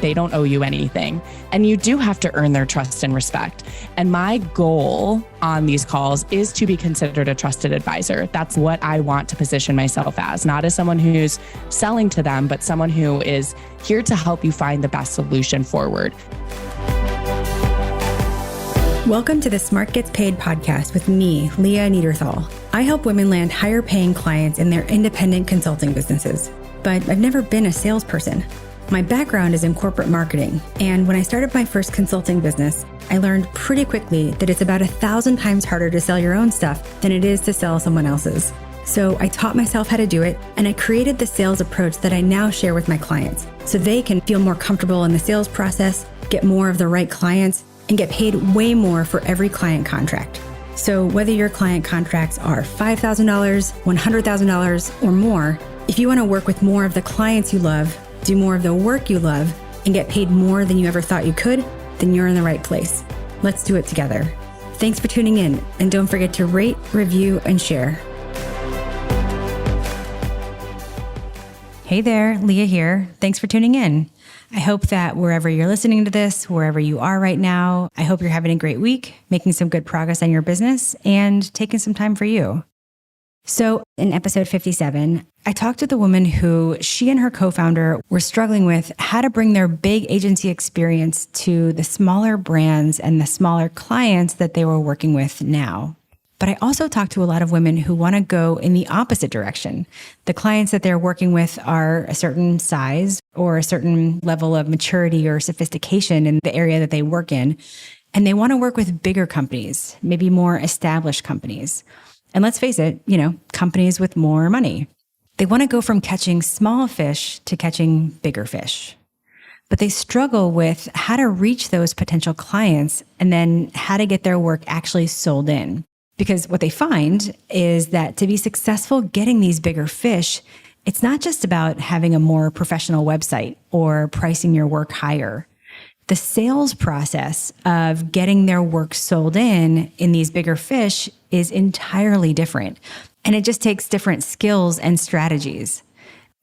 they don't owe you anything. And you do have to earn their trust and respect. And my goal on these calls is to be considered a trusted advisor. That's what I want to position myself as, not as someone who's selling to them, but someone who is here to help you find the best solution forward. Welcome to the Smart Gets Paid podcast with me, Leah Niederthal. I help women land higher paying clients in their independent consulting businesses, but I've never been a salesperson. My background is in corporate marketing, and when I started my first consulting business, I learned pretty quickly that it's about 1,000 times harder to sell your own stuff than it is to sell someone else's. So I taught myself how to do it, and I created the sales approach that I now share with my clients so they can feel more comfortable in the sales process, get more of the right clients, and get paid way more for every client contract. So whether your client contracts are $5,000, $100,000, or more, if you want to work with more of the clients you love, do more of the work you love, and get paid more than you ever thought you could, then you're in the right place. Let's do it together. Thanks for tuning in, and don't forget to rate, review, and share. Hey there, Leah here. Thanks for tuning in. I hope that wherever you're listening to this, wherever you are right now, I hope you're having a great week, making some good progress on your business, and taking some time for you. So in episode 57, I talked with a woman who she and her co-founder were struggling with how to bring their big agency experience to the smaller brands and the smaller clients that they were working with now. But I also talked to a lot of women who want to go in the opposite direction. The clients that they're working with are a certain size or a certain level of maturity or sophistication in the area that they work in. And they want to work with bigger companies, maybe more established companies. And let's face it, companies with more money. They want to go from catching small fish to catching bigger fish. But they struggle with how to reach those potential clients and then how to get their work actually sold in. Because what they find is that to be successful getting these bigger fish, it's not just about having a more professional website or pricing your work higher. The sales process of getting their work sold in these bigger fish is entirely different. And it just takes different skills and strategies.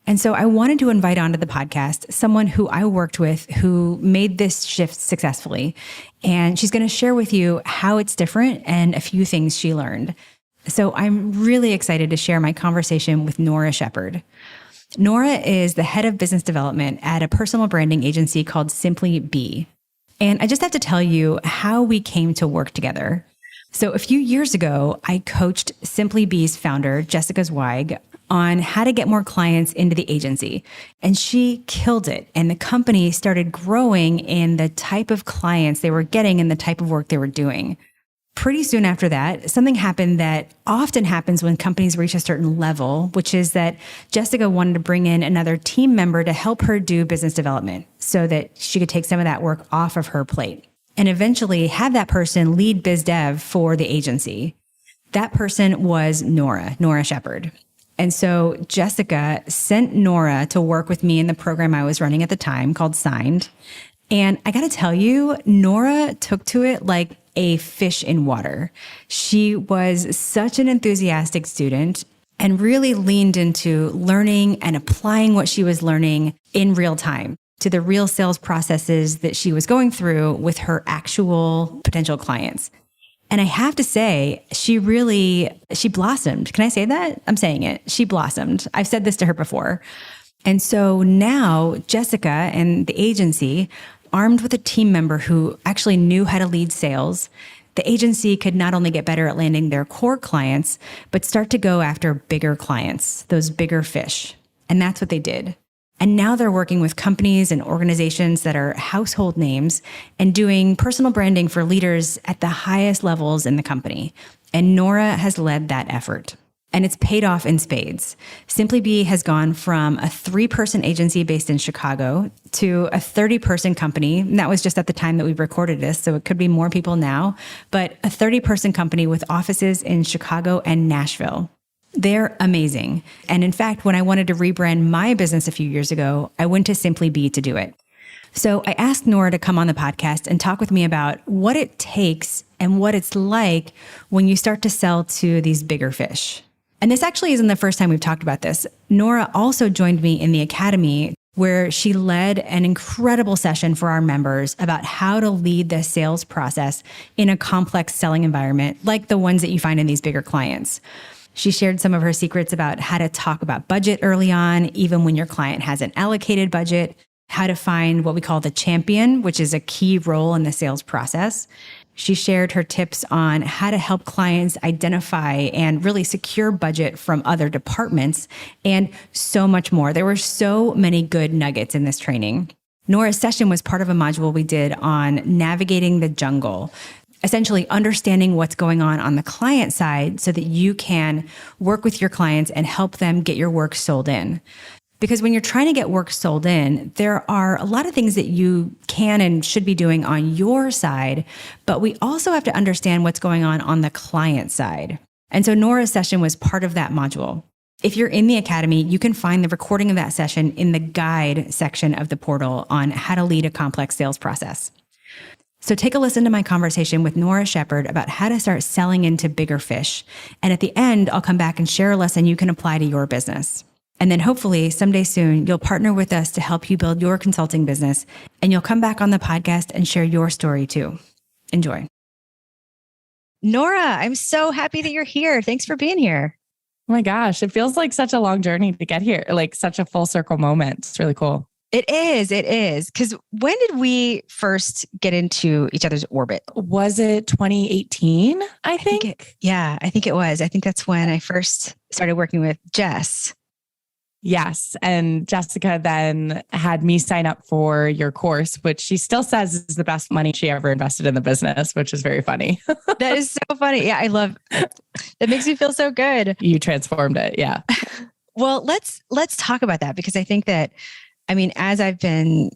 And so I wanted to invite onto the podcast someone who I worked with who made this shift successfully. And she's going to share with you how it's different and a few things she learned. So I'm really excited to share my conversation with Nora Shepard. Nora is the head of business development at a personal branding agency called Simply Be. And I just have to tell you how we came to work together. So a few years ago, I coached Simply Be's founder, Jessica Zweig, on how to get more clients into the agency. And she killed it. And the company started growing in the type of clients they were getting and the type of work they were doing. Pretty soon after that, something happened that often happens when companies reach a certain level, which is that Jessica wanted to bring in another team member to help her do business development so that she could take some of that work off of her plate and eventually have that person lead biz dev for the agency. That person was Nora Shepard. And so Jessica sent Nora to work with me in the program I was running at the time called Signed. And I got to tell you, Nora took to it like a fish in water. She was such an enthusiastic student and really leaned into learning and applying what she was learning in real time to the real sales processes that she was going through with her actual potential clients. And I have to say, she blossomed. Can I say that? I'm saying it. She blossomed. I've said this to her before. And so now Jessica and the agency, armed with a team member who actually knew how to lead sales, the agency could not only get better at landing their core clients, but start to go after bigger clients, those bigger fish. And that's what they did. And now they're working with companies and organizations that are household names and doing personal branding for leaders at the highest levels in the company. And Nora has led that effort. And it's paid off in spades. Simply Be has gone from a 3-person agency based in Chicago to a 30-person company. And that was just at the time that we recorded this, so it could be more people now, but a 30-person company with offices in Chicago and Nashville. They're amazing. And in fact, when I wanted to rebrand my business a few years ago, I went to Simply Be to do it. So I asked Nora to come on the podcast and talk with me about what it takes and what it's like when you start to sell to these bigger fish. And this actually isn't the first time we've talked about this. Nora also joined me in the academy where she led an incredible session for our members about how to lead the sales process in a complex selling environment like the ones that you find in these bigger clients. She shared some of her secrets about how to talk about budget early on, even when your client has an allocated budget, how to find what we call the champion, which is a key role in the sales process. She shared her tips on how to help clients identify and really secure budget from other departments, and so much more. There were so many good nuggets in this training. Nora's session was part of a module we did on navigating the jungle, essentially understanding what's going on the client side so that you can work with your clients and help them get your work sold in. Because when you're trying to get work sold in, there are a lot of things that you can and should be doing on your side, but we also have to understand what's going on the client side. And so Nora's session was part of that module. If you're in the academy, you can find the recording of that session in the guide section of the portal on how to lead a complex sales process. So take a listen to my conversation with Nora Shepard about how to start selling into bigger fish. And at the end, I'll come back and share a lesson you can apply to your business. And then hopefully someday soon, you'll partner with us to help you build your consulting business, and you'll come back on the podcast and share your story too. Enjoy. Nora, I'm so happy that you're here. Thanks for being here. Oh my gosh, it feels like such a long journey to get here, like such a full circle moment. It's really cool. It is. Because when did we first get into each other's orbit? Was it 2018? I think I think it was. I think that's when I first started working with Jess. Yes. And Jessica then had me sign up for your course, which she still says is the best money she ever invested in the business, which is very funny. That is so funny. Yeah, I love it. That makes me feel so good. You transformed it. Yeah. Well, let's talk about that, because I think that, as I've been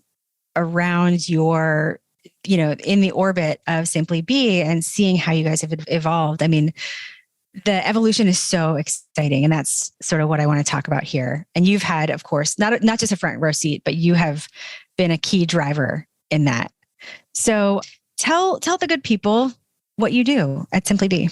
around your, in the orbit of Simply Be and seeing how you guys have evolved, the evolution is so exciting, and that's sort of what I want to talk about here. And you've had, of course, not just a front row seat, but you have been a key driver in that. So tell the good people what you do at Simply Be.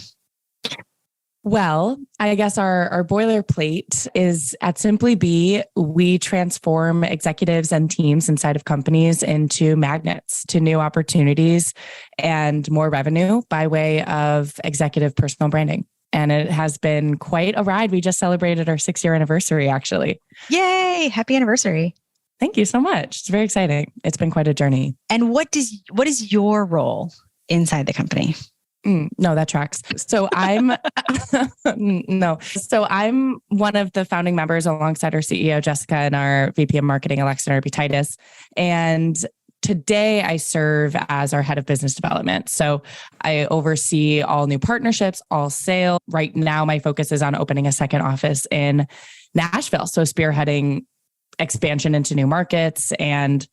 Well, I guess our boilerplate is at Simply Be, we transform executives and teams inside of companies into magnets to new opportunities and more revenue by way of executive personal branding. And it has been quite a ride. We just celebrated our 6-year anniversary, actually. Yay! Happy anniversary. Thank you so much. It's very exciting. It's been quite a journey. And what is your role inside the company? No, that tracks. So I'm I'm one of the founding members alongside our CEO, Jessica, and our VP of marketing, Alexa Narby-Titus. And today I serve as our head of business development. So I oversee all new partnerships, all sales. Right now, my focus is on opening a second office in Nashville. So spearheading expansion into new markets. And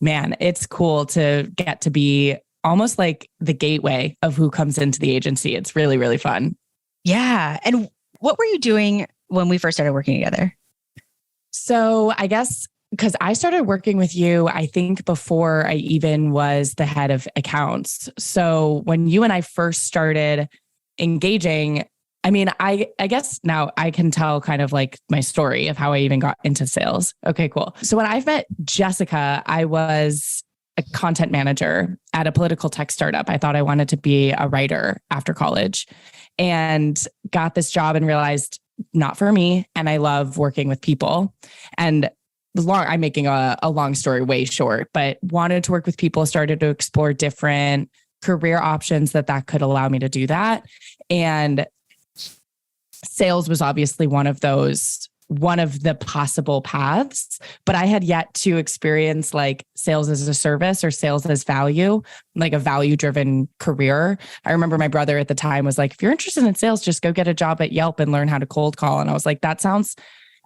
man, it's cool to get to be almost like the gateway of who comes into the agency. It's really, really fun. Yeah. And what were you doing when we first started working together? So I guess because I started working with you, I think before I even was the head of accounts. So when you and I first started engaging, I guess now I can tell kind of like my story of how I even got into sales. Okay, cool. So when I met Jessica, I was a content manager at a political tech startup. I thought I wanted to be a writer after college and got this job and realized not for me. And I love working with people. And I'm making a long story way short, but wanted to work with people, started to explore different career options that could allow me to do that. And sales was obviously one of the possible paths, but I had yet to experience like sales as a service or sales as value, like a value-driven career. I remember my brother at the time was like, if you're interested in sales, just go get a job at Yelp and learn how to cold call. And I was like, that sounds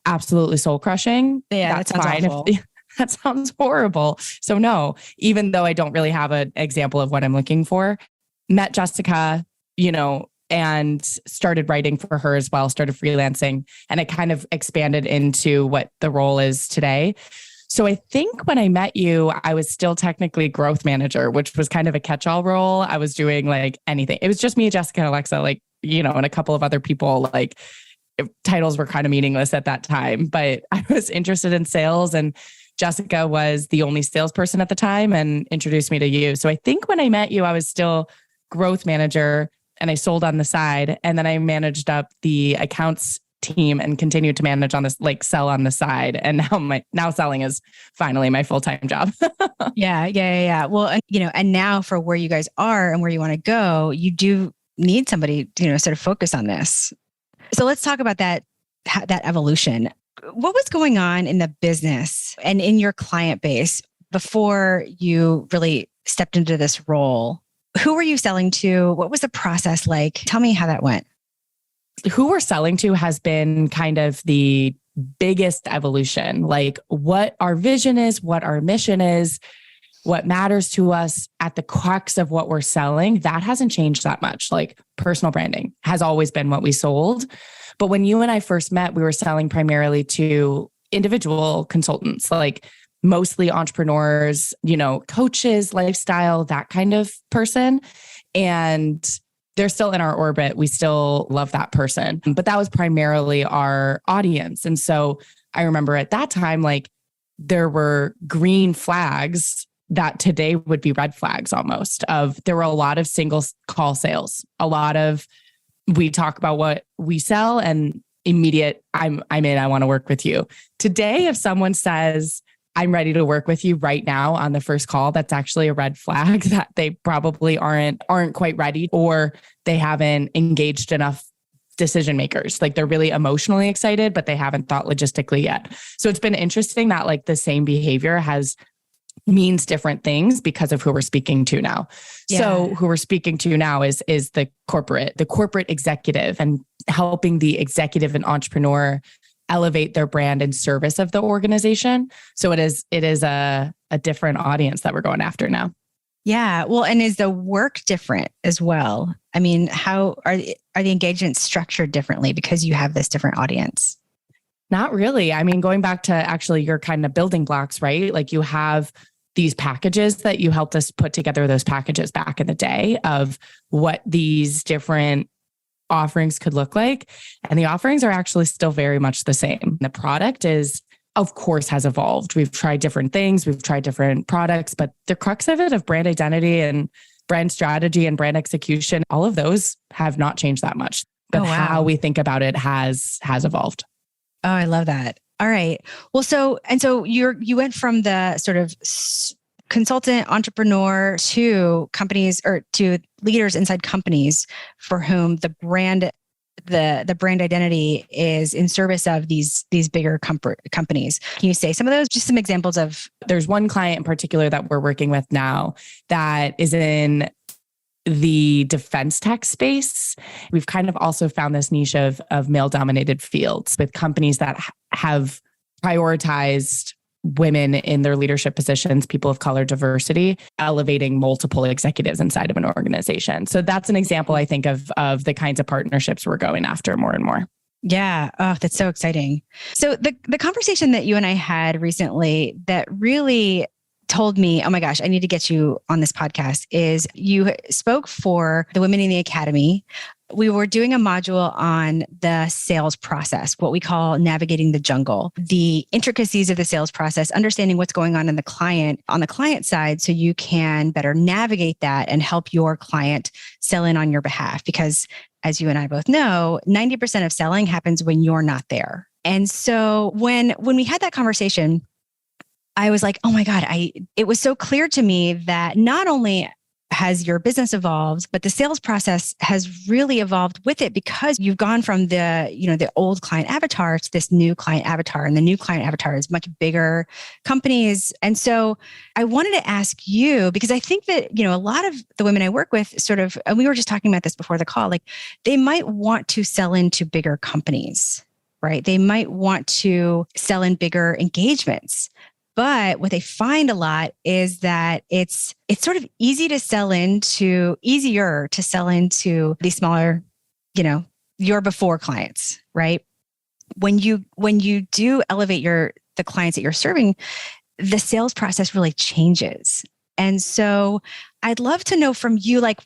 absolutely soul crushing. Yeah, that's that sounds fine. awful. That sounds horrible. So no, even though I don't really have an example of what I'm looking for, met Jessica, and started writing for her as well, started freelancing, and it kind of expanded into what the role is today. So I think when I met you, I was still technically growth manager, which was kind of a catch-all role. I was doing like anything. It was just me, Jessica, and Alexa, and a couple of other people. Titles were kind of meaningless at that time, but I was interested in sales and Jessica was the only salesperson at the time and introduced me to you. So I think when I met you, I was still growth manager and I sold on the side. And then I managed up the accounts team and continued to manage on this, like sell on the side. And now selling is finally my full-time job. Yeah. Well, and now for where you guys are and where you want to go, you do need somebody, sort of focus on this. So let's talk about that evolution. What was going on in the business and in your client base before you really stepped into this role? Who were you selling to? What was the process like? Tell me how that went. Who we're selling to has been kind of the biggest evolution, like what our vision is, what our mission is, what matters to us at the crux of what we're selling. That hasn't changed that much. Like personal branding has always been what we sold. But when you and I first met, we were selling primarily to individual consultants, like mostly entrepreneurs, coaches, lifestyle, that kind of person. And they're still in our orbit. We still love that person, but that was primarily our audience. And so I remember at that time, like there were green flags that today would be red flags almost there were a lot of single call sales, we talk about what we sell and immediate, I'm in, I want to work with you. Today, if someone says, I'm ready to work with you right now on the first call, that's actually a red flag that they probably aren't quite ready, or they haven't engaged enough decision makers. Like they're really emotionally excited, but they haven't thought logistically yet. So it's been interesting that like the same behavior means different things because of who we're speaking to now. Yeah. So who we're speaking to now is the corporate executive, and helping the executive and entrepreneur elevate their brand in service of the organization. So it is a different audience that we're going after now. Yeah. Well, and is the work different as well? I mean, how are the engagements structured differently because you have this different audience? Not really. I mean, going back to actually your kind of building blocks, right? Like you have these packages that you helped us put together, those packages back in the day of what these different offerings could look like. And the offerings are actually still very much the same. The product of course, has evolved. We've tried different things. We've tried different products, but the crux of it, of brand identity and brand strategy and brand execution, all of those have not changed that much. But how we think about it has evolved. Oh, I love that. All right. Well, so you went from the sort of consultant entrepreneur to companies, or to leaders inside companies for whom the brand identity is in service of these bigger companies. Can you say some of those? Just some examples of. There's one client in particular that we're working with now that is in the defense tech space. We've kind of also found this niche of male-dominated fields with companies that have prioritized women in their leadership positions, people of color, diversity, elevating multiple executives inside of an organization. So that's an example, I think, of the kinds of partnerships we're going after more and more. Yeah. Oh, that's so exciting. So the conversation that you and I had recently that really told me, oh my gosh, I need to get you on this podcast, is you spoke for the Women in the Academy. We were doing a module on the sales process, what we call navigating the jungle, the intricacies of the sales process, understanding what's going on the client side, so you can better navigate that and help your client sell in on your behalf. Because as you and I both know, 90% of selling happens when you're not there. And so when we had that conversation, I was like, oh my God, it was so clear to me that not only has your business evolved, but the sales process has really evolved with it, because you've gone from the old client avatar to this new client avatar, and the new client avatar is much bigger companies. And so I wanted to ask you, because I think that, a lot of the women I work with sort of, and we were just talking about this before the call, like they might want to sell into bigger companies, right? They might want to sell in bigger engagements. But what they find a lot is that it's sort of easier to sell into these smaller, your before clients, right? When you do elevate the clients that you're serving, the sales process really changes. And so I'd love to know from you, like,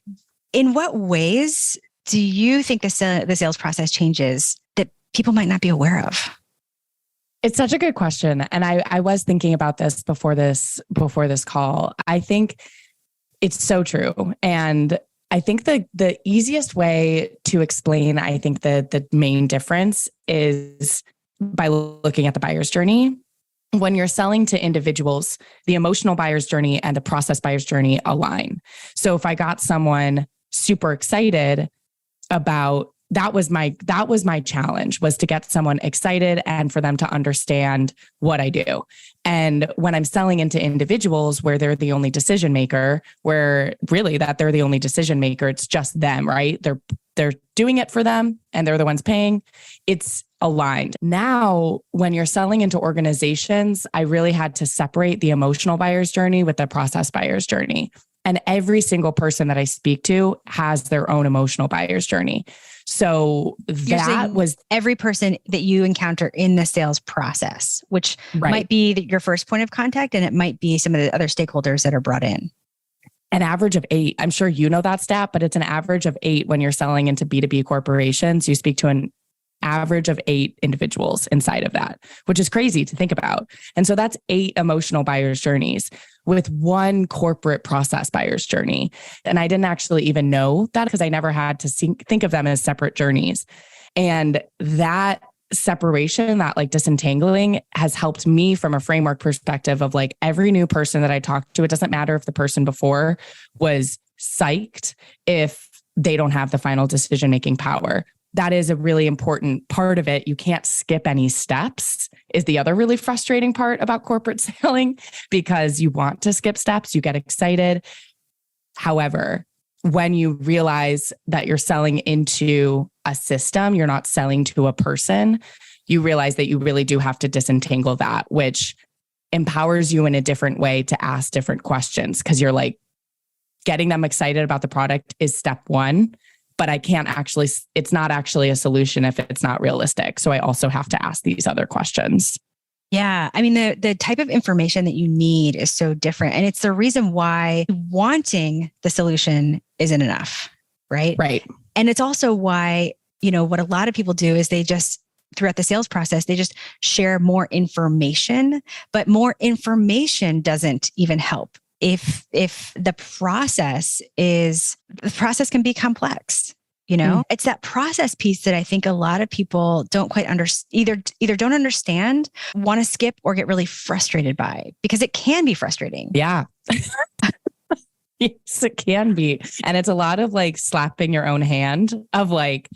in what ways do you think the sales process changes that people might not be aware of? It's such a good question. And I was thinking about this before this call. I think it's so true. And I think the easiest way to explain, I think the main difference is by looking at the buyer's journey. When you're selling to individuals, the emotional buyer's journey and the process buyer's journey align. So if I got someone super excited about that was my challenge, was to get someone excited and for them to understand what I do. And when I'm selling into individuals where they're the only decision maker, where really that they're the only decision maker, it's just them, right? They're doing it for them and they're the ones paying. It's aligned. Now, when you're selling into organizations, I really had to separate the emotional buyer's journey with the process buyer's journey. And every single person that I speak to has their own emotional buyer's journey. So that was every person that you encounter in the sales process, which might be your first point of contact, and it might be some of the other stakeholders that are brought in. An average of 8. I'm sure you know that stat, but it's an average of 8 when you're selling into B2B corporations. You speak to an average of 8 individuals inside of that, which is crazy to think about. And so that's 8 emotional buyer's journeys with 1 corporate process buyer's journey. And I didn't actually even know that because I never had to think of them as separate journeys. And that separation, that like disentangling, has helped me from a framework perspective of like every new person that I talk to, it doesn't matter if the person before was psyched if they don't have the final decision-making power. That is a really important part of it. You can't skip any steps is the other really frustrating part about corporate selling, because you want to skip steps, you get excited. However, when you realize that you're selling into a system, you're not selling to a person, you realize that you really do have to disentangle that, which empowers you in a different way to ask different questions, because you're like, getting them excited about the product is step 1. But it's not actually a solution if it's not realistic. So I also have to ask these other questions. Yeah. I mean, the type of information that you need is so different. And it's the reason why wanting the solution isn't enough, right? Right. And it's also why, what a lot of people do is they just, throughout the sales process, they just share more information, but more information doesn't even help. If the process can be complex, it's that process piece that I think a lot of people don't quite understand, either don't understand, want to skip, or get really frustrated by, because it can be frustrating. Yeah. Yes, it can be. And it's a lot of like slapping your own hand of like,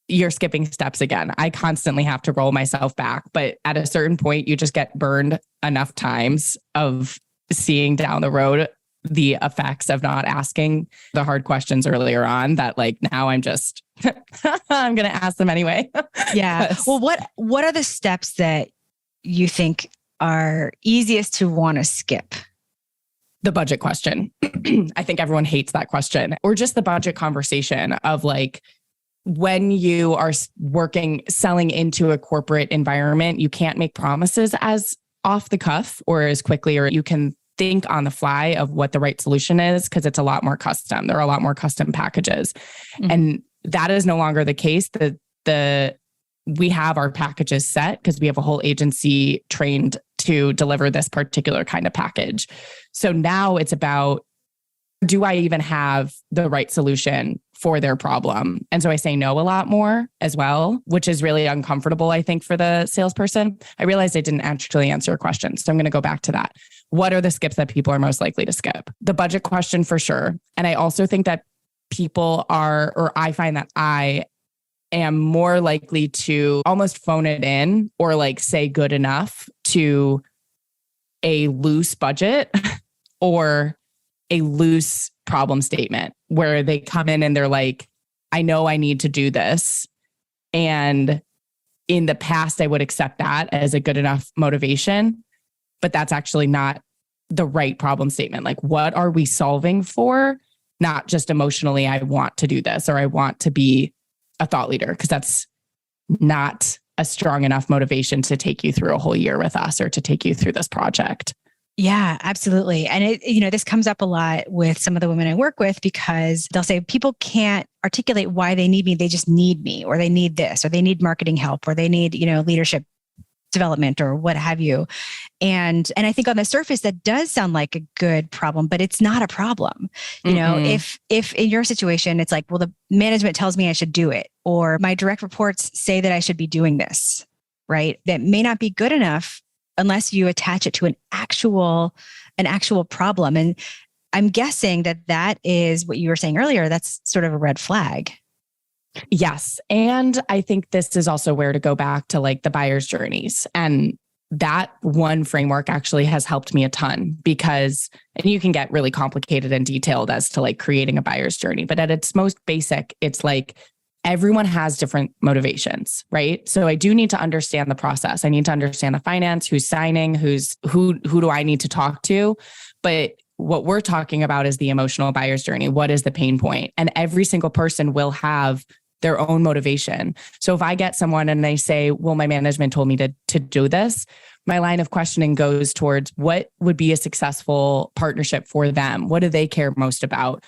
you're skipping steps again. I constantly have to roll myself back, but at a certain point, you just get burned enough times of seeing down the road the effects of not asking the hard questions earlier on, that like now I'm just, I'm going to ask them anyway. Yeah. Well, what are the steps that you think are easiest to want to skip? The budget question. I think everyone hates that question, or just the budget conversation of like, when you are selling into a corporate environment, you can't make promises as off the cuff or as quickly, or you can think on the fly of what the right solution is, because it's a lot more custom. There are a lot more custom packages. Mm-hmm. And that is no longer the case. We have our packages set because we have a whole agency trained to deliver this particular kind of package. So now it's about, do I even have the right solution for their problem? And so I say no a lot more as well, which is really uncomfortable, I think, for the salesperson. I realized I didn't actually answer a question, so I'm going to go back to that. What are the skips that people are most likely to skip? The budget question for sure. And I also think that I find that I am more likely to almost phone it in or like say good enough to a loose budget or a loose problem statement where they come in and they're like, I know I need to do this. And in the past, I would accept that as a good enough motivation, but that's actually not the right problem statement. Like, what are we solving for? Not just emotionally, I want to do this, or I want to be a thought leader, because that's not a strong enough motivation to take you through a whole year with us or to take you through this project. Yeah, absolutely. And this comes up a lot with some of the women I work with, because they'll say people can't articulate why they need me. They just need me, or they need this, or they need marketing help, or they need, leadership development or what have you. And I think on the surface, that does sound like a good problem, but it's not a problem. You know, if in your situation, it's like, well, the management tells me I should do it, or my direct reports say that I should be doing this, right? That may not be good enough unless you attach it to an actual problem. And I'm guessing that is what you were saying earlier. That's sort of a red flag. Yes. And I think this is also where to go back to like the buyer's journeys. And that one framework actually has helped me a ton because, and you can get really complicated and detailed as to like creating a buyer's journey, but at its most basic, it's like everyone has different motivations, right? So I do need to understand the process. I need to understand the finance, who's signing, who do I need to talk to? But what we're talking about is the emotional buyer's journey. What is the pain point? And every single person will have their own motivation. So if I get someone and they say, well, my management told me to do this, my line of questioning goes towards what would be a successful partnership for them? What do they care most about?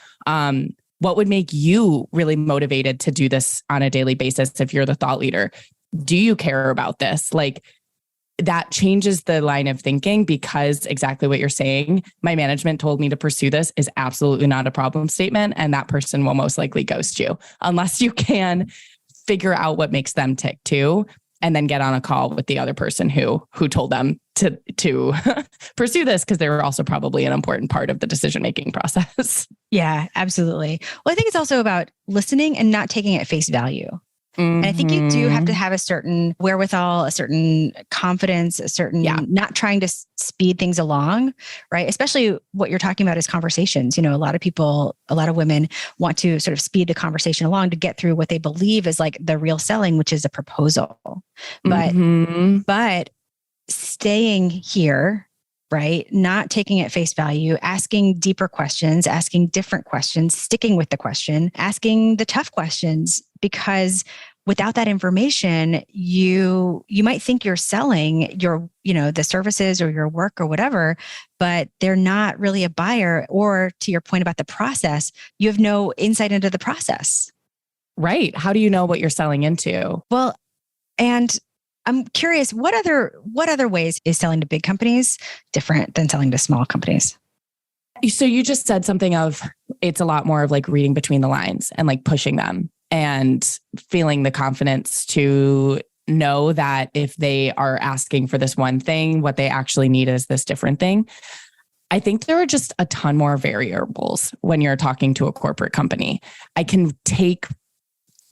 What would make you really motivated to do this on a daily basis if you're the thought leader? Do you care about this? Like, that changes the line of thinking because exactly what you're saying, my management told me to pursue this is absolutely not a problem statement. And that person will most likely ghost you unless you can figure out what makes them tick too. And then get on a call with the other person who told them to pursue this because they were also probably an important part of the decision-making process. Yeah, absolutely. Well, I think it's also about listening and not taking it at face value. And I think you do have to have a certain wherewithal, a certain confidence, a certain not trying to speed things along, right? Especially what you're talking about is conversations. You know, a lot of women want to sort of speed the conversation along to get through what they believe is like the real selling, which is a proposal. But staying here, right? Not taking it face value, asking deeper questions, asking different questions, sticking with the question, asking the tough questions, because without that information, you might think you're selling your, the services or your work or whatever, but they're not really a buyer. Or to your point about the process, you have no insight into the process. Right. How do you know what you're selling into? Well, and I'm curious, what other ways is selling to big companies different than selling to small companies? So you just said something of, it's a lot more of like reading between the lines and like pushing them and feeling the confidence to know that if they are asking for this one thing, what they actually need is this different thing. I think there are just a ton more variables when you're talking to a corporate company. I can take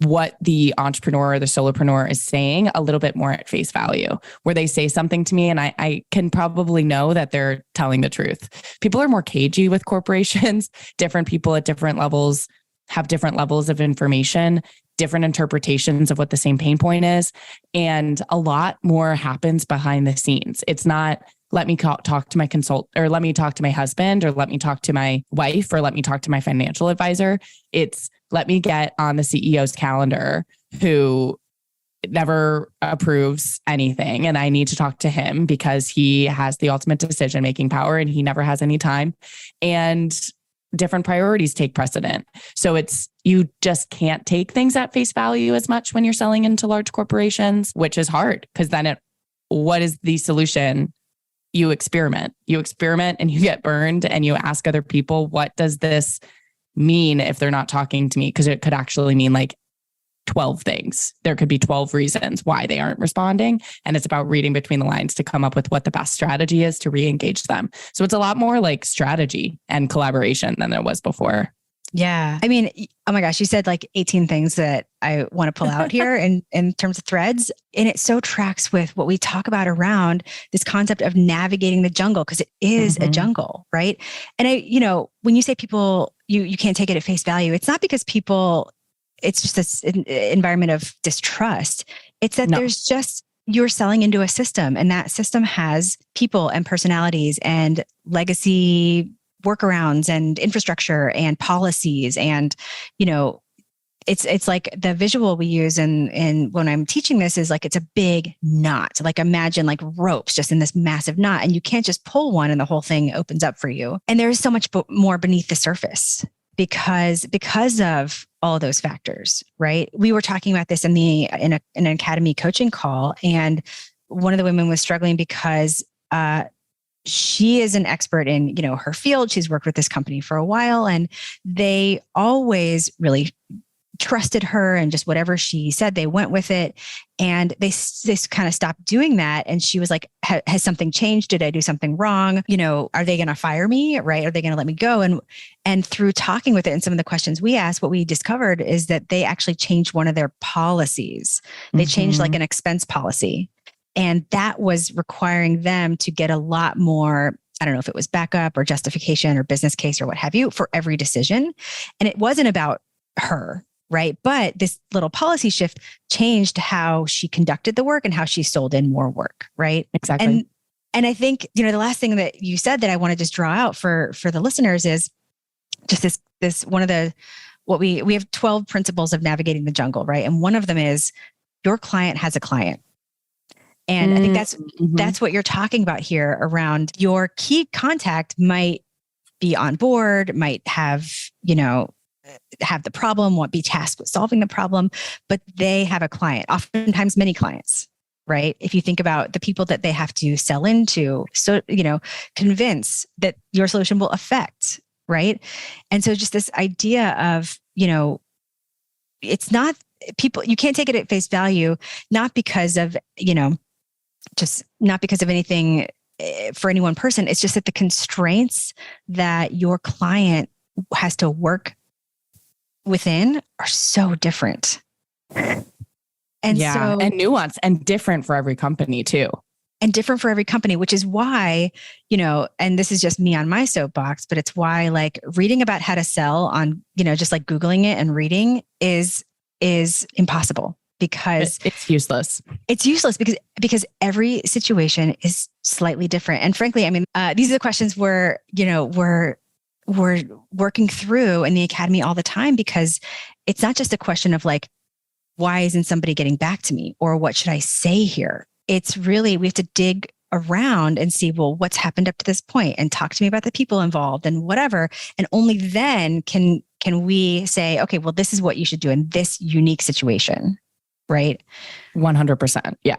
what the entrepreneur or the solopreneur is saying a little bit more at face value, where they say something to me and I can probably know that they're telling the truth. People are more cagey with corporations. Different people at different levels have different levels of information, different interpretations of what the same pain point is. And a lot more happens behind the scenes. It's not, let me talk to my consultant, or let me talk to my husband, or let me talk to my wife, or let me talk to my financial advisor. It's, let me get on the CEO's calendar who never approves anything. And I need to talk to him because he has the ultimate decision-making power and he never has any time. And different priorities take precedent. So you just can't take things at face value as much when you're selling into large corporations, which is hard because then what is the solution? You experiment and you get burned and you ask other people, what does this mean if they're not talking to me? Because it could actually mean like 12 things. There could be 12 reasons why they aren't responding. And it's about reading between the lines to come up with what the best strategy is to re-engage them. So it's a lot more like strategy and collaboration than there was before. Yeah. I mean, oh my gosh, you said like 18 things that I want to pull out here in terms of threads. And it so tracks with what we talk about around this concept of navigating the jungle, because it is a jungle, right? And when you say people, you can't take it at face value, it's not because it's just this environment of distrust. It's that there's just, you're selling into a system, and that system has people and personalities and legacy workarounds and infrastructure and policies. And, it's like the visual we use in when I'm teaching this is like, it's a big knot. Like imagine like ropes just in this massive knot, and you can't just pull one and the whole thing opens up for you. And there is so much more beneath the surface because of all of those factors, right? We were talking about this in an academy coaching call, and one of the women was struggling because she is an expert in, you know, her field. She's worked with this company for a while, and they always really trusted her, and just whatever she said, they went with it. And they kind of stopped doing that. And she was like, has something changed? Did I do something wrong? You know, are they going to fire me? Right? Are they going to let me go? And through talking with it and some of the questions we asked, what we discovered is that they actually changed one of their policies. They changed like an expense policy. And that was requiring them to get a lot more, I don't know if it was backup or justification or business case or what have you, for every decision. And it wasn't about her, right? But this little policy shift changed how she conducted the work and how she sold in more work, right? Exactly. And I think, you know, the last thing that you said that I want to just draw out for the listeners is just this one of the, we have 12 principles of navigating the jungle, right? And one of them is your client has a client. And I think that's what you're talking about here around your key contact might be on board, might have, you know, have the problem, won't be tasked with solving the problem, but they have a client, oftentimes many clients, right? If you think about the people that they have to sell into, so, you know, convince that your solution will affect, right? And so just this idea of, you know, it's not people, you can't take it at face value, not because of, you know, just not because of anything for any one person. It's just that the constraints that your client has to work within are so different. And and nuanced and different for every company too. And different for every company, which is why, you know, and this is just me on my soapbox, but it's why like reading about how to sell on, you know, just like Googling it and reading is impossible. Because it's useless. It's useless because every situation is slightly different. And frankly, I mean, these are the questions we're working through in the academy all the time, because it's not just a question of like, why isn't somebody getting back to me, or what should I say here? It's really, we have to dig around and see, well, what's happened up to this point, and talk to me about the people involved and whatever. And only then can we say, okay, well, this is what you should do in this unique situation. Right. 100%. Yeah.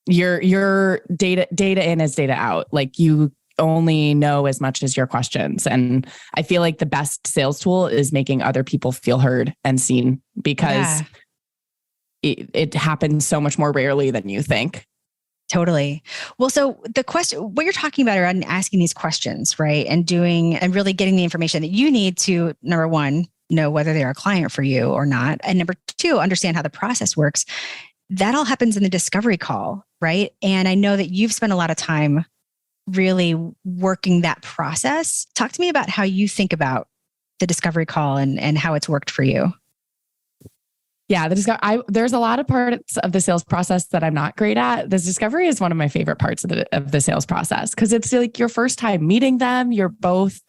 Your data in is data out. Like you only know as much as your questions. And I feel like the best sales tool is making other people feel heard and seen, because it happens so much more rarely than you think. Totally. Well, so the question, what you're talking about around asking these questions, right? And really getting the information that you need to, number one, know whether they're a client for you or not. And number two, understand how the process works. That all happens in the discovery call, right? And I know that you've spent a lot of time really working that process. Talk to me about how you think about the discovery call and how it's worked for you. Yeah, there's a lot of parts of the sales process that I'm not great at. This discovery is one of my favorite parts of the sales process, because it's like your first time meeting them. You're both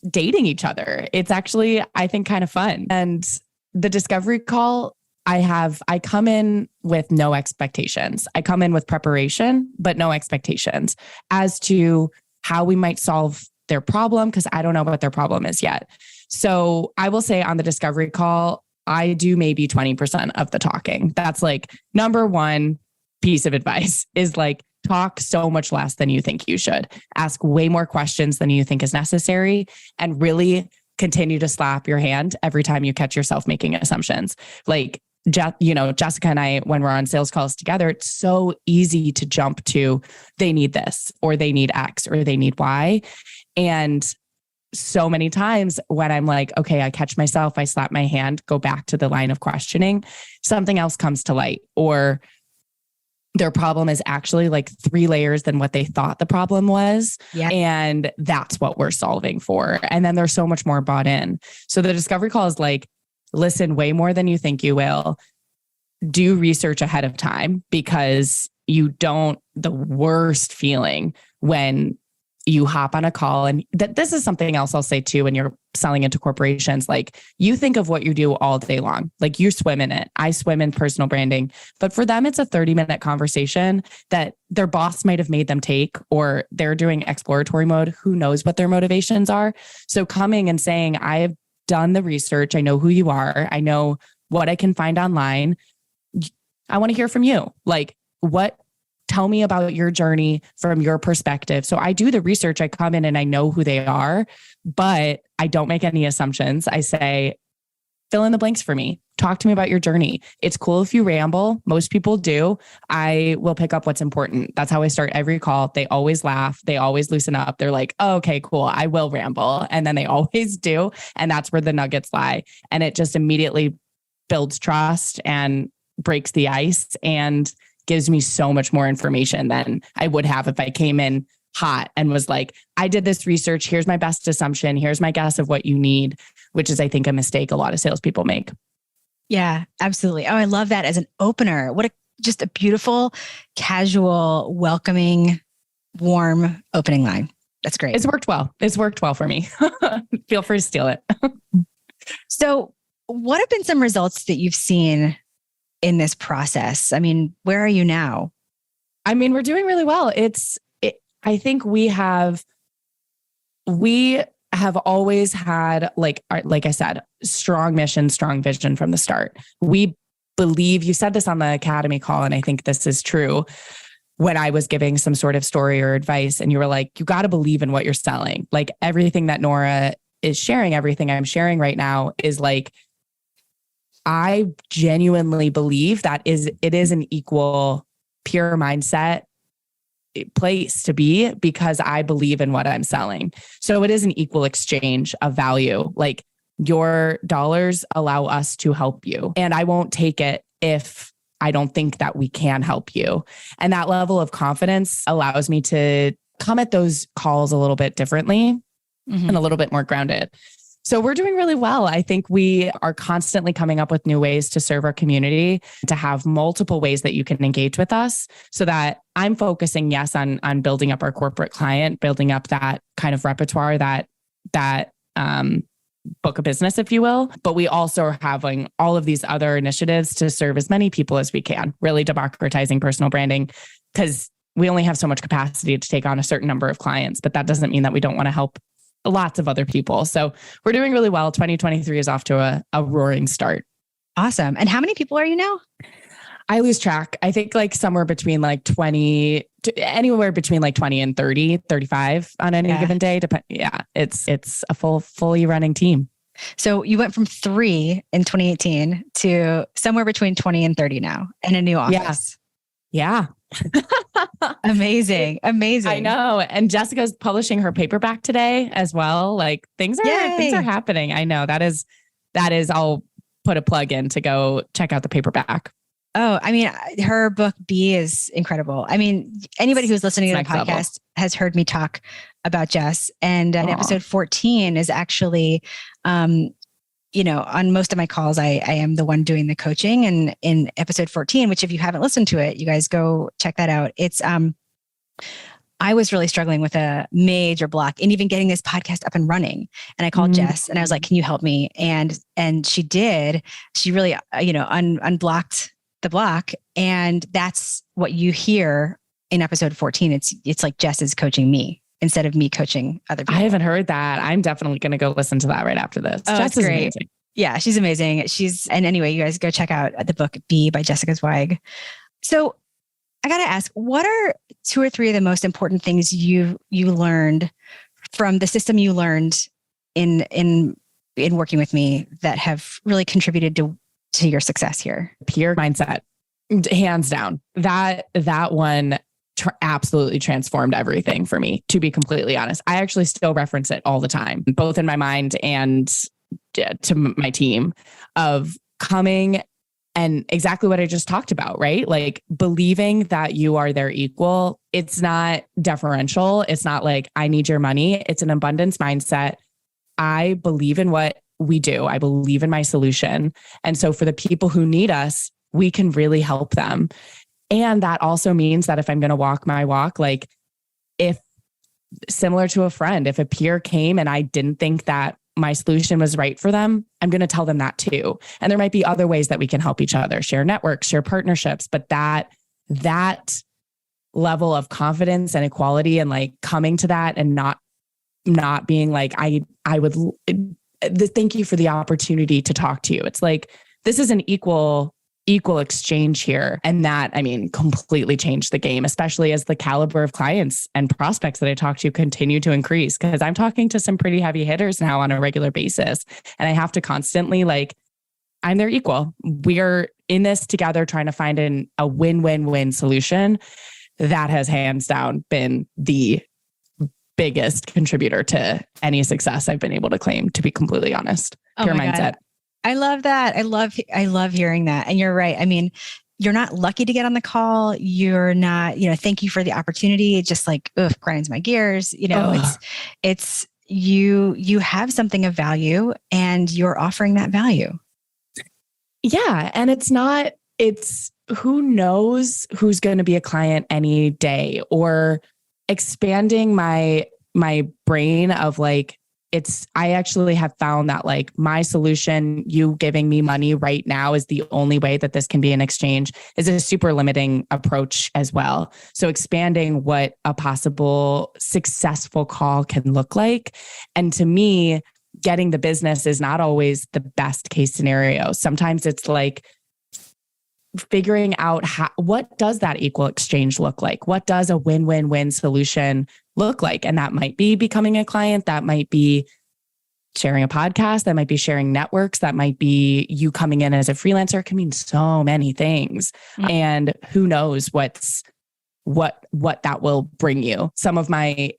dating each other. It's actually, I think, kind of fun. And the discovery call, I come in with no expectations. I come in with preparation, but no expectations as to how we might solve their problem, because I don't know what their problem is yet. So I will say on the discovery call, I do maybe 20% of the talking. That's like number one piece of advice is like, talk so much less than you think you should. Ask way more questions than you think is necessary, and really continue to slap your hand every time you catch yourself making assumptions. Like, you know, Jessica and I, when we're on sales calls together, it's so easy to jump to they need this, or they need X, or they need Y. And so many times when I'm like, okay, I catch myself, I slap my hand, go back to the line of questioning, something else comes to light, or their problem is actually like 3 layers than what they thought the problem was. Yeah. And that's what we're solving for. And then there's so much more bought in. So the discovery call is like, listen way more than you think you will. Do research ahead of time, because the worst feeling when you hop on a call, and this is something else I'll say too, when you're selling into corporations, like you think of what you do all day long, like you swim in it. I swim in personal branding, but for them, it's a 30-minute conversation that their boss might've made them take, or they're doing exploratory mode. Who knows what their motivations are? So coming and saying, I have done the research. I know who you are. I know what I can find online. I want to hear from you. Like, what Tell me about your journey from your perspective. So I do the research. I come in and I know who they are, but I don't make any assumptions. I say, fill in the blanks for me. Talk to me about your journey. It's cool if you ramble. Most people do. I will pick up what's important. That's how I start every call. They always laugh. They always loosen up. They're like, oh, okay, cool. I will ramble. And then they always do. And that's where the nuggets lie. And it just immediately builds trust and breaks the ice and gives me so much more information than I would have if I came in hot and was like, I did this research. Here's my best assumption. Here's my guess of what you need, which is, I think, a mistake a lot of salespeople make. Yeah, absolutely. Oh, I love that as an opener. Just a beautiful, casual, welcoming, warm opening line. That's great. It's worked well. It's worked well for me. Feel free to steal it. So what have been some results that you've seen in this process? I mean, where are you now? I mean, we're doing really well. I think we have always had, like I said, strong mission, strong vision from the start. We believe, you said this on the Academy call, and I think this is true, when I was giving some sort of story or advice, and you were like, you got to believe in what you're selling. Like everything that Nora is sharing, everything I'm sharing right now is like, I genuinely believe that it is an equal, pure mindset place to be, because I believe in what I'm selling. So it is an equal exchange of value. Like your dollars allow us to help you, and I won't take it if I don't think that we can help you. And that level of confidence allows me to come at those calls a little bit differently and a little bit more grounded. So we're doing really well. I think we are constantly coming up with new ways to serve our community, to have multiple ways that you can engage with us, so that I'm focusing, yes, on building up our corporate client, building up that kind of repertoire, that book of business, if you will. But we also are having all of these other initiatives to serve as many people as we can, really democratizing personal branding, because we only have so much capacity to take on a certain number of clients, but that doesn't mean that we don't want to help lots of other people. So we're doing really well. 2023 is off to a roaring start. Awesome. And how many people are you now? I lose track. I think like somewhere between like 20, anywhere between like 20 and 30, 35 on any given day. It's a fully running team. So you went from 3 in 2018 to somewhere between 20 and 30 now in a new office. Yeah. Amazing. I know. And Jessica's publishing her paperback today as well. Like things are happening. I know that is, I'll put a plug in to go check out the paperback. Oh, I mean, her book B is incredible. I mean, anybody who's listening to the podcast has heard me talk about Jess, and in episode 14 is actually, on most of my calls, I am the one doing the coaching. And in episode 14, which if you haven't listened to it, you guys go check that out. It's, I was really struggling with a major block in even getting this podcast up and running. And I called Jess and I was like, can you help me? And she did. She really, unblocked the block. And that's what you hear in episode 14. It's like Jess is coaching me instead of me coaching other people. I haven't heard that. I'm definitely going to go listen to that right after this. Oh, Jess is great. Amazing. Yeah, she's amazing. And anyway, you guys go check out the book B by Jessica Zweig. So I got to ask, what are 2 or 3 of the most important things you learned from the system you learned in working with me that have really contributed to your success here? Peer mindset, hands down. That one absolutely transformed everything for me, to be completely honest. I actually still reference it all the time, both in my mind and to my team, of coming and exactly what I just talked about, right? Like believing that you are their equal. It's not deferential. It's not like, I need your money. It's an abundance mindset. I believe in what we do. I believe in my solution. And so for the people who need us, we can really help them. And that also means that if I'm going to walk my walk, like if similar to a friend, if a peer came and I didn't think that my solution was right for them, I'm going to tell them that too. And there might be other ways that we can help each other, share networks, share partnerships, but that level of confidence and equality and like coming to that and not being like, I would thank you for the opportunity to talk to you. It's like, this is an equal equal exchange here. And that, I mean, completely changed the game, especially as the caliber of clients and prospects that I talk to continue to increase. Because I'm talking to some pretty heavy hitters now on a regular basis. And I have to constantly I'm their equal. We're in this together trying to find a win-win-win solution. That has hands down been the biggest contributor to any success I've been able to claim, to be completely honest. Pure mindset. God. I love that. I love hearing that. And you're right. I mean, you're not lucky to get on the call. You're not, thank you for the opportunity. It just grinds my gears. It's you have something of value and you're offering that value. Yeah. And it's who knows who's going to be a client any day, or expanding my brain of I actually have found that my solution, you giving me money right now is the only way that this can be an exchange, is a super limiting approach as well. So expanding what a possible successful call can look like. And to me, getting the business is not always the best case scenario. Sometimes it's figuring out what does that equal exchange look like? What does a win-win-win solution look like? And that might be becoming a client. That might be sharing a podcast. That might be sharing networks. That might be you coming in as a freelancer. It can mean so many things. Mm-hmm. And who knows what that will bring you. Some of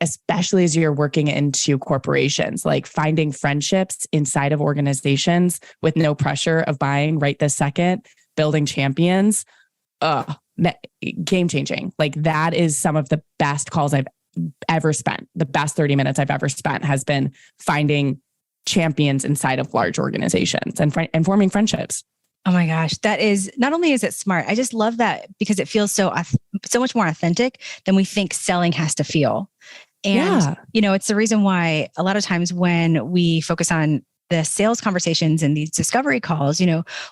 especially as you're working into corporations, finding friendships inside of organizations with no pressure of buying right this second, building champions, game changing. That is some of the best calls I've ever spent. The best 30 minutes I've ever spent has been finding champions inside of large organizations and forming friendships. Oh my gosh. That is, not only is it smart, I just love that because it feels so much more authentic than we think selling has to feel. And, it's the reason why a lot of times when we focus on the sales conversations and these discovery calls,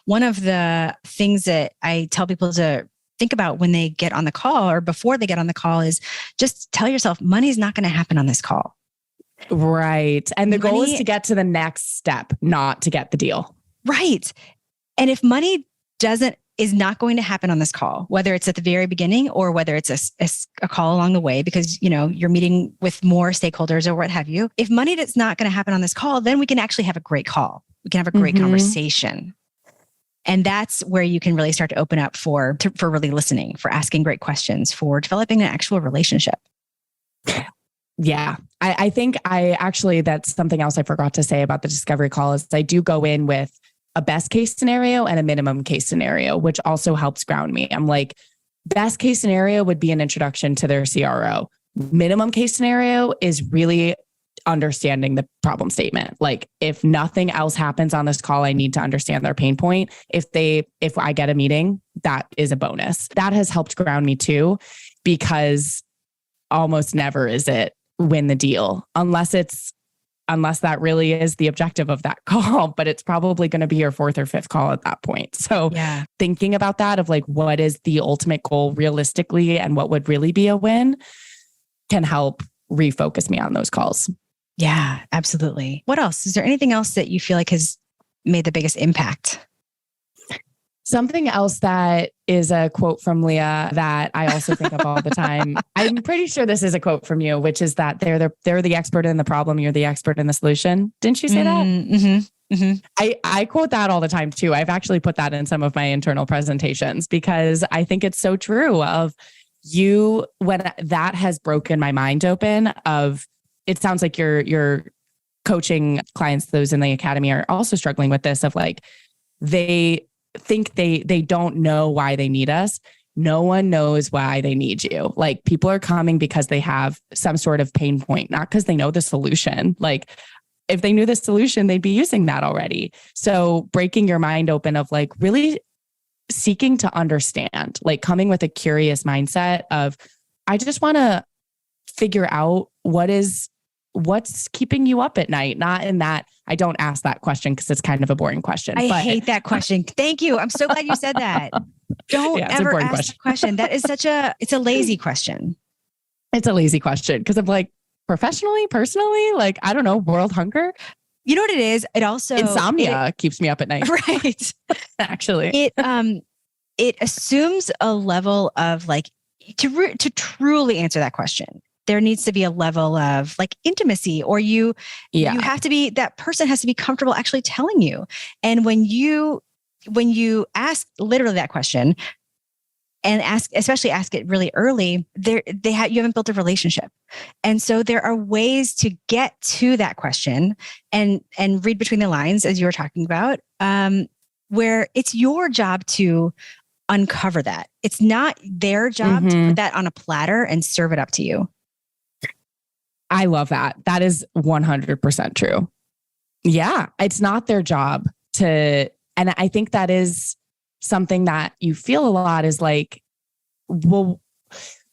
one of the things that I tell people to think about when they get on the call or before they get on the call is just tell yourself money's not going to happen on this call. Right. And the goal is to get to the next step, not to get the deal. Right. And if money is not going to happen on this call, whether it's at the very beginning or whether it's a call along the way, because, you're meeting with more stakeholders or what have you. If money is not going to happen on this call, then we can actually have a great call. We can have a great conversation. And that's where you can really start to open up for really listening, for asking great questions, for developing an actual relationship. Yeah. I think that's something else I forgot to say about the discovery call is I do go in with a best case scenario and a minimum case scenario, which also helps ground me. I'm best case scenario would be an introduction to their CRO. Minimum case scenario is really understanding the problem statement. If nothing else happens on this call, I need to understand their pain point. If I get a meeting, that is a bonus. That has helped ground me too, because almost never is it win the deal unless that really is the objective of that call, but it's probably going to be your fourth or fifth call at that point. So thinking about that of what is the ultimate goal realistically and what would really be a win can help refocus me on those calls. Yeah, absolutely. What else? Is there anything else that you feel like has made the biggest impact? Something else that is a quote from Leah that I also think of all the time. I'm pretty sure this is a quote from you, which is that they're the expert in the problem. You're the expert in the solution. Didn't you say that? Mm-hmm. Mm-hmm. I quote that all the time too. I've actually put that in some of my internal presentations because I think it's so true of when that has broken my mind open of, it sounds like you're coaching clients, those in the academy are also struggling with this of they think they don't know why they need us. No one knows why they need you. People are coming because they have some sort of pain point, not because they know the solution. If they knew the solution, they'd be using that already. So breaking your mind open of really seeking to understand, coming with a curious mindset of, I just want to figure out what's keeping you up at night. Not in that I don't ask that question because it's kind of a boring question. I hate that question. Thank you. I'm so glad you said that. Don't ever ask that question. That is it's a lazy question. It's a lazy question because of professionally, personally, I don't know, world hunger. You know what it is? It also insomnia keeps me up at night. Right. Actually. it assumes a level of like, to truly answer that question, there needs to be a level of like intimacy, or you have to be, that person has to be comfortable actually telling you. And when you ask literally that question and especially ask it really early, you haven't built a relationship. And so there are ways to get to that question and read between the lines, as you were talking about, where it's your job to uncover that. It's not their job to put that on a platter and serve it up to you. I love that. That is 100% true. Yeah. It's not their job to, and I think that is something that you feel a lot is like, well,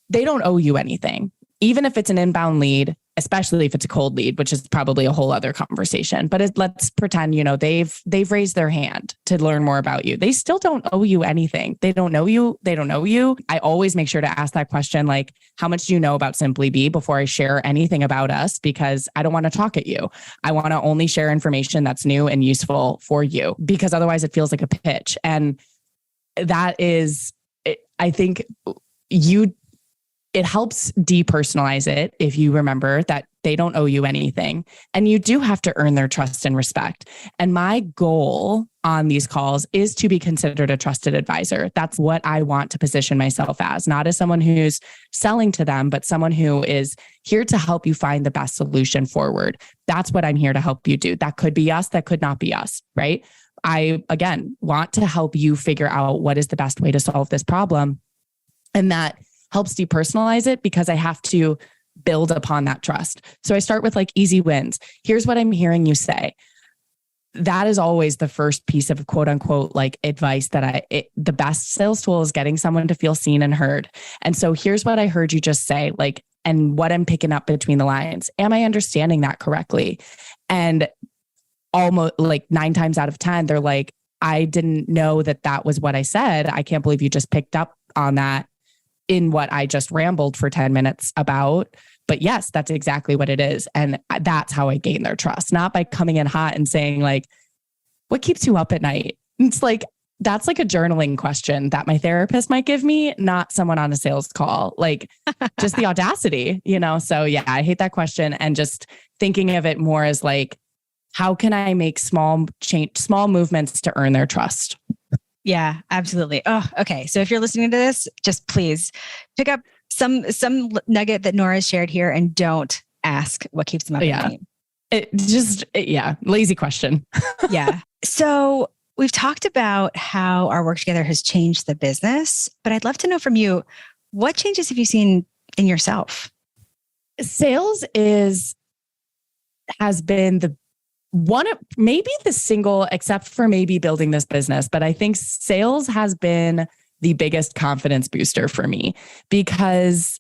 they don't owe you anything. Even if it's an inbound lead, especially if it's a cold lead, which is probably a whole other conversation. But let's pretend, they've raised their hand to learn more about you. They still don't owe you anything. They don't know you. They don't know you. I always make sure to ask that question, like, how much do you know about Simply Be before I share anything about us? Because I don't want to talk at you. I want to only share information that's new and useful for you, because otherwise it feels like a pitch. And that is, I think it helps depersonalize it if you remember that they don't owe you anything, and you do have to earn their trust and respect. And my goal on these calls is to be considered a trusted advisor. That's what I want to position myself as, not as someone who's selling to them, but someone who is here to help you find the best solution forward. That's what I'm here to help you do. That could be us. That could not be us, right? I, again, want to help you figure out what is the best way to solve this problem. And that helps depersonalize it, because I have to build upon that trust. So I start with like easy wins. Here's what I'm hearing you say. That is always the first piece of quote unquote like advice that the best sales tool is getting someone to feel seen and heard. And so here's what I heard you just say, like, and what I'm picking up between the lines. Am I understanding that correctly? And almost like 9 times out of 10, they're like, I didn't know that was what I said. I can't believe you just picked up on that in what I just rambled for 10 minutes about. But yes, that's exactly what it is. And that's how I gain their trust, not by coming in hot and saying like, what keeps you up at night? It's like, that's like a journaling question that my therapist might give me, not someone on a sales call, like just the audacity, So yeah, I hate that question. And just thinking of it more as like, how can I make small movements to earn their trust? Yeah, absolutely. Oh, okay. So if you're listening to this, just please pick up some nugget that Nora shared here and don't ask what keeps them up at night. Lazy question. Yeah. So we've talked about how our work together has changed the business, but I'd love to know from you, what changes have you seen in yourself? Sales has been maybe the single, except for maybe building this business, but I think sales has been the biggest confidence booster for me, because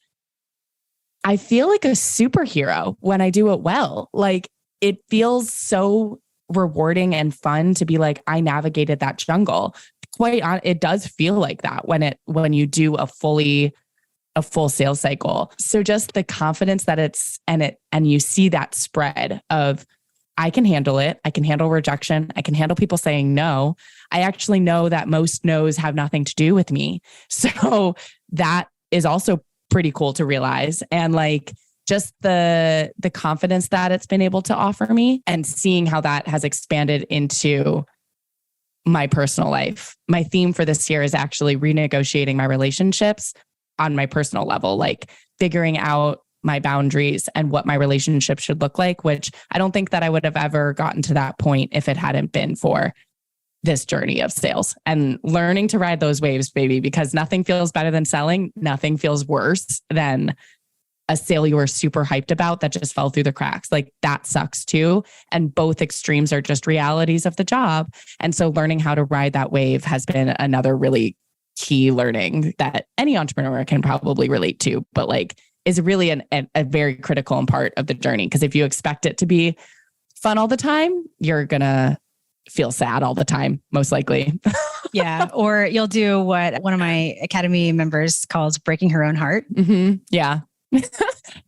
I feel like a superhero when I do it well. Like, it feels so rewarding and fun to be like, I navigated that jungle. It does feel like that when you do a full sales cycle. So just the confidence that and you see that spread of, I can handle it. I can handle rejection. I can handle people saying no. I actually know that most no's have nothing to do with me. So that is also pretty cool to realize. And like, just the confidence that it's been able to offer me, and seeing how that has expanded into my personal life. My theme for this year is actually renegotiating my relationships on my personal level, like figuring out my boundaries and what my relationship should look like, which I don't think that I would have ever gotten to that point if it hadn't been for this journey of sales and learning to ride those waves, baby, because nothing feels better than selling. Nothing feels worse than a sale you were super hyped about that just fell through the cracks. Like, that sucks too. And both extremes are just realities of the job. And so learning how to ride that wave has been another really key learning that any entrepreneur can probably relate to, but like, is really a very critical part of the journey. Because if you expect it to be fun all the time, you're going to feel sad all the time, most likely. Yeah. Or you'll do what one of my Academy members calls breaking her own heart. Mm-hmm. Yeah.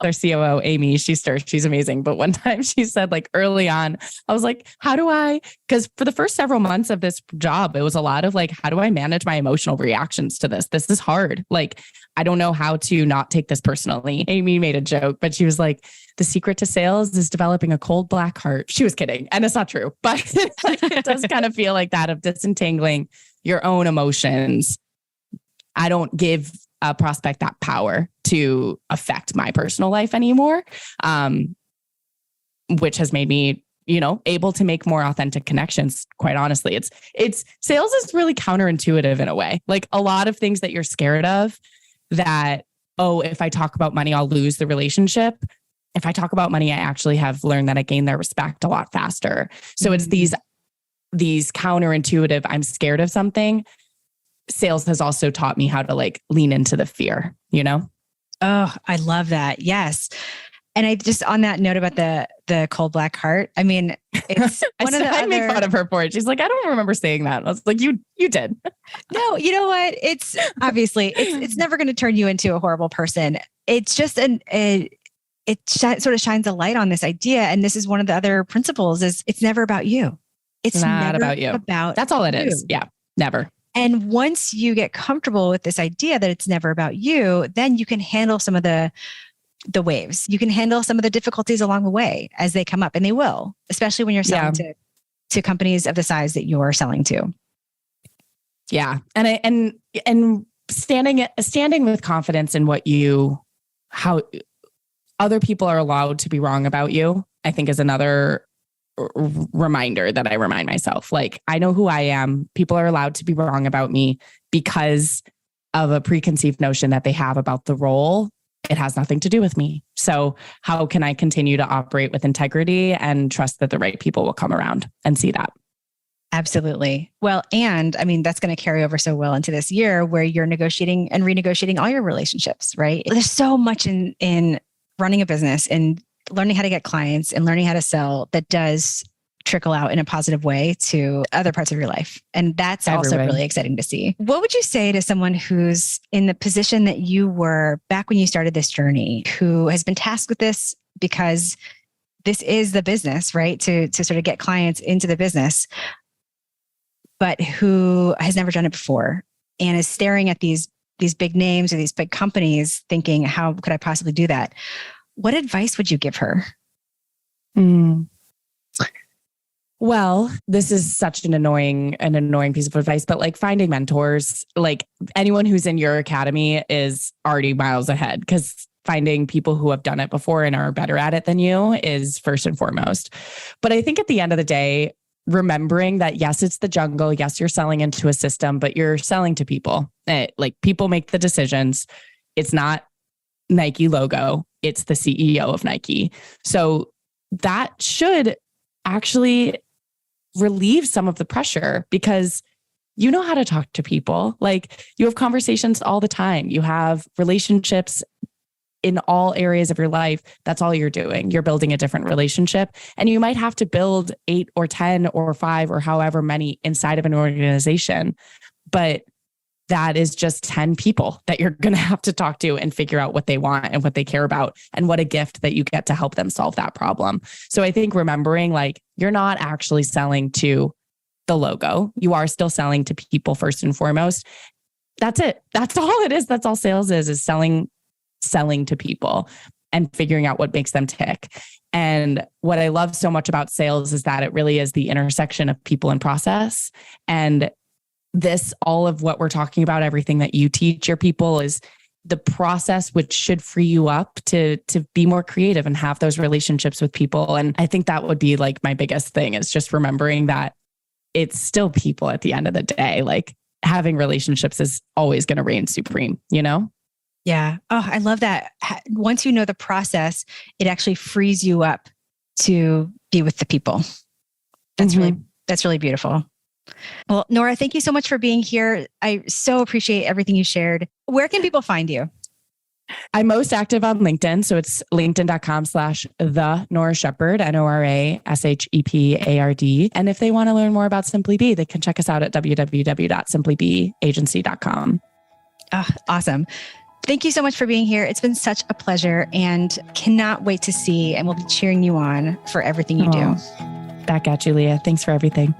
Their COO, Amy, she's amazing. But one time she said, like early on, I was like, because for the first several months of this job, it was a lot of like, how do I manage my emotional reactions to this? This is hard. Like, I don't know how to not take this personally. Amy made a joke, but she was like, the secret to sales is developing a cold black heart. She was kidding. And it's not true, but it does kind of feel like that of disentangling your own emotions. I don't give a prospect that power to affect my personal life anymore, which has made me, able to make more authentic connections. Quite honestly, it's sales is really counterintuitive in a way. Like a lot of things that you're scared of that, if I talk about money, I'll lose the relationship. If I talk about money, I actually have learned that I gain their respect a lot faster. So it's these counterintuitive, I'm scared of something. Sales has also taught me how to like lean into the fear, Oh, I love that. Yes. And I just, on that note about the cold black heart, I mean, it's one of the I make fun of her for it. She's like, I don't remember saying that. I was like, you did. No, you know what? It's obviously, it's never going to turn you into a horrible person. It's just sort of shines a light on this idea. And this is one of the other principles is it's never about you. It's not about you. That's all it is. Yeah. Never. And once you get comfortable with this idea that it's never about you, then you can handle some of the waves. You can handle some of the difficulties along the way as they come up, and they will, especially when you're selling to companies of the size that you're selling to. Yeah. And standing with confidence in how other people are allowed to be wrong about you, I think is another reminder that I remind myself. Like, I know who I am. People are allowed to be wrong about me because of a preconceived notion that they have about the role. It has nothing to do with me. So how can I continue to operate with integrity and trust that the right people will come around and see that? Absolutely. Well, and I mean, that's going to carry over so well into this year where you're negotiating and renegotiating all your relationships, right? There's so much in running a business and learning how to get clients and learning how to sell that does trickle out in a positive way to other parts of your life. And that's also really exciting to see. What would you say to someone who's in the position that you were back when you started this journey, who has been tasked with this because this is the business, right? To sort of get clients into the business, but who has never done it before and is staring at these big names or these big companies thinking, how could I possibly do that? What advice would you give her? Well, this is such an annoying piece of advice, but like finding mentors, like anyone who's in your academy is already miles ahead because finding people who have done it before and are better at it than you is first and foremost. But I think at the end of the day, remembering that, yes, it's the jungle. Yes, you're selling into a system, but you're selling to people. Like people make the decisions. It's not Nike logo. It's the CEO of Nike. So that should actually relieve some of the pressure because you know how to talk to people. Like you have conversations all the time. You have relationships in all areas of your life. That's all you're doing. You're building a different relationship, and you might have to build 8 or 10 or 5 or however many inside of an organization. But that is just 10 people that you're going to have to talk to and figure out what they want and what they care about and what a gift that you get to help them solve that problem. So I think remembering like you're not actually selling to the logo. You are still selling to people first and foremost. That's it. That's all it is. That's all sales is selling to people and figuring out what makes them tick. And what I love so much about sales is that it really is the intersection of people and process. And all of what we're talking about, everything that you teach your people is the process, which should free you up to be more creative and have those relationships with people. And I think that would be like my biggest thing is just remembering that it's still people at the end of the day. Like having relationships is always going to reign supreme, you know? Yeah. Oh, I love that. Once you know the process, it actually frees you up to be with the people. That's really beautiful. Well, Nora, thank you so much for being here. I so appreciate everything you shared. Where can people find you? I'm most active on LinkedIn. So it's linkedin.com/the Nora Shepard, NORASHEPARD. And if they want to learn more about Simply Be, they can check us out at www.simplybeagency.com. Oh, awesome. Thank you so much for being here. It's been such a pleasure and cannot wait to see, and we'll be cheering you on for everything you do. Back at you, Leah. Thanks for everything.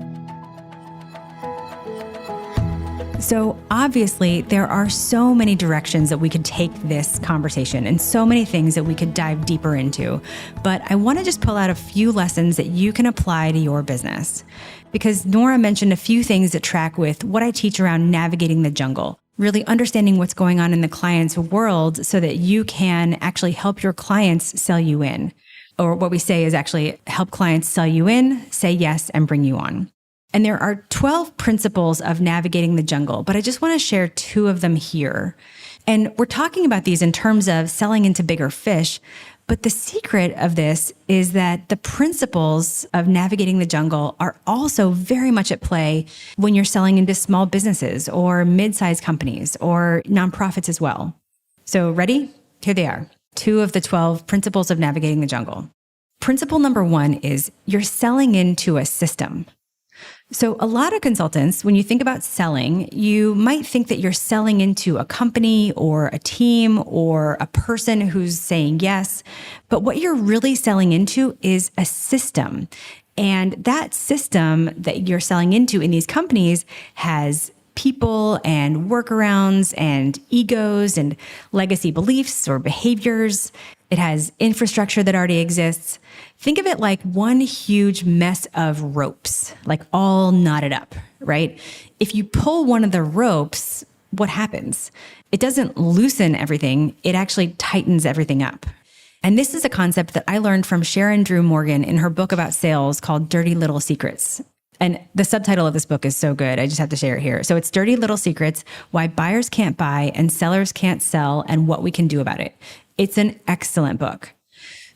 So obviously, there are so many directions that we could take this conversation and so many things that we could dive deeper into. But I want to just pull out a few lessons that you can apply to your business. Because Nora mentioned a few things that track with what I teach around navigating the jungle, really understanding what's going on in the client's world so that you can actually help your clients sell you in. Or what we say is actually help clients sell you in, say yes, and bring you on. And there are 12 principles of navigating the jungle, but I just want to share 2 of them here. And we're talking about these in terms of selling into bigger fish, but the secret of this is that the principles of navigating the jungle are also very much at play when you're selling into small businesses or mid-sized companies or nonprofits as well. So ready? Here they are. 2 of the 12 principles of navigating the jungle. Principle number 1 is you're selling into a system. So a lot of consultants, when you think about selling, you might think that you're selling into a company or a team or a person who's saying yes. But what you're really selling into is a system. And that system that you're selling into in these companies has people and workarounds and egos and legacy beliefs or behaviors. It has infrastructure that already exists. Think of it like one huge mess of ropes, like all knotted up, right? If you pull one of the ropes, what happens? It doesn't loosen everything. It actually tightens everything up. And this is a concept that I learned from Sharon Drew Morgan in her book about sales called Dirty Little Secrets. And the subtitle of this book is so good. I just have to share it here. So it's Dirty Little Secrets, Why Buyers Can't Buy and Sellers Can't Sell and What We Can Do About It. It's an excellent book.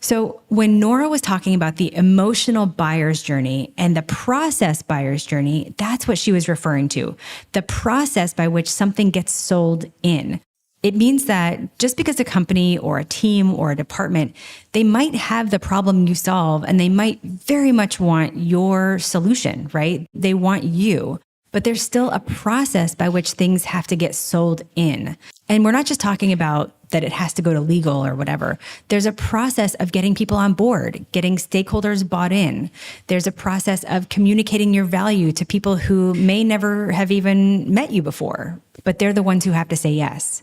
So when Nora was talking about the emotional buyer's journey and the process buyer's journey, that's what she was referring to. The process by which something gets sold in. It means that just because a company or a team or a department, they might have the problem you solve and they might very much want your solution, right? They want you. But there's still a process by which things have to get sold in. And we're not just talking about that it has to go to legal or whatever. There's a process of getting people on board, getting stakeholders bought in. There's a process of communicating your value to people who may never have even met you before, but they're the ones who have to say yes.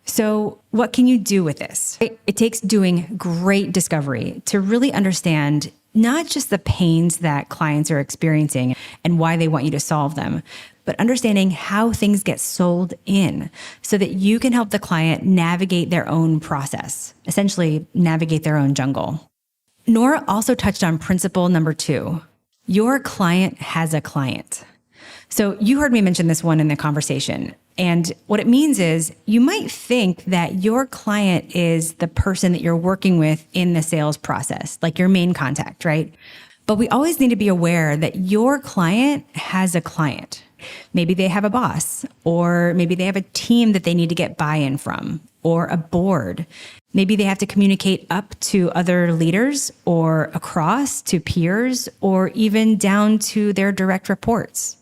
So what can you do with this? It takes doing great discovery to really understand not just the pains that clients are experiencing and why they want you to solve them, but understanding how things get sold in so that you can help the client navigate their own process, essentially navigate their own jungle. Nora also touched on principle number 2. Your client has a client. So you heard me mention this one in the conversation. And what it means is you might think that your client is the person that you're working with in the sales process, like your main contact, right? But we always need to be aware that your client has a client. Maybe they have a boss, or maybe they have a team that they need to get buy-in from, or a board. Maybe they have to communicate up to other leaders or across to peers, or even down to their direct reports.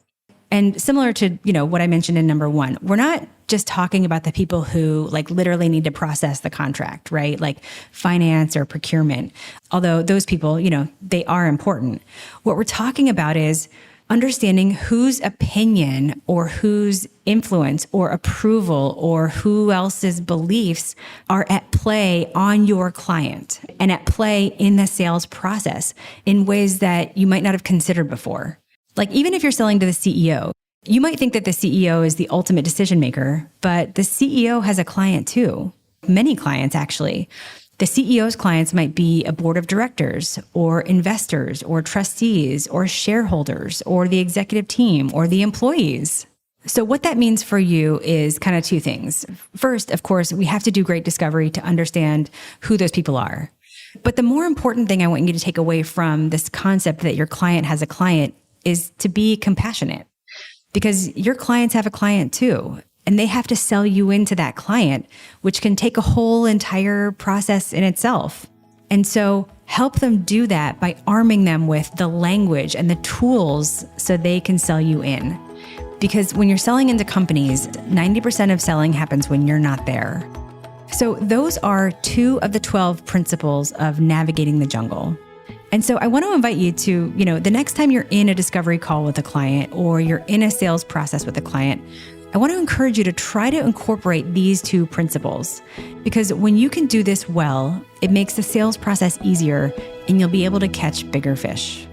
And similar to, what I mentioned in number 1, we're not just talking about the people who literally need to process the contract, right? Like finance or procurement. Although those people, they are important. What we're talking about is understanding whose opinion or whose influence or approval or who else's beliefs are at play on your client and at play in the sales process in ways that you might not have considered before. Like even if you're selling to the CEO, you might think that the CEO is the ultimate decision maker, but the CEO has a client too. Many clients, actually. The CEO's clients might be a board of directors or investors or trustees or shareholders or the executive team or the employees. So what that means for you is kind of 2 things. First, of course, we have to do great discovery to understand who those people are. But the more important thing I want you to take away from this concept that your client has a client is to be compassionate, because your clients have a client too, and they have to sell you into that client, which can take a whole entire process in itself. And so help them do that by arming them with the language and the tools so they can sell you in. Because when you're selling into companies, 90% of selling happens when you're not there. So those are 2 of the 12 principles of navigating the jungle. And so I want to invite you to, the next time you're in a discovery call with a client or you're in a sales process with a client, I want to encourage you to try to incorporate these 2 principles, because when you can do this well, it makes the sales process easier and you'll be able to catch bigger fish.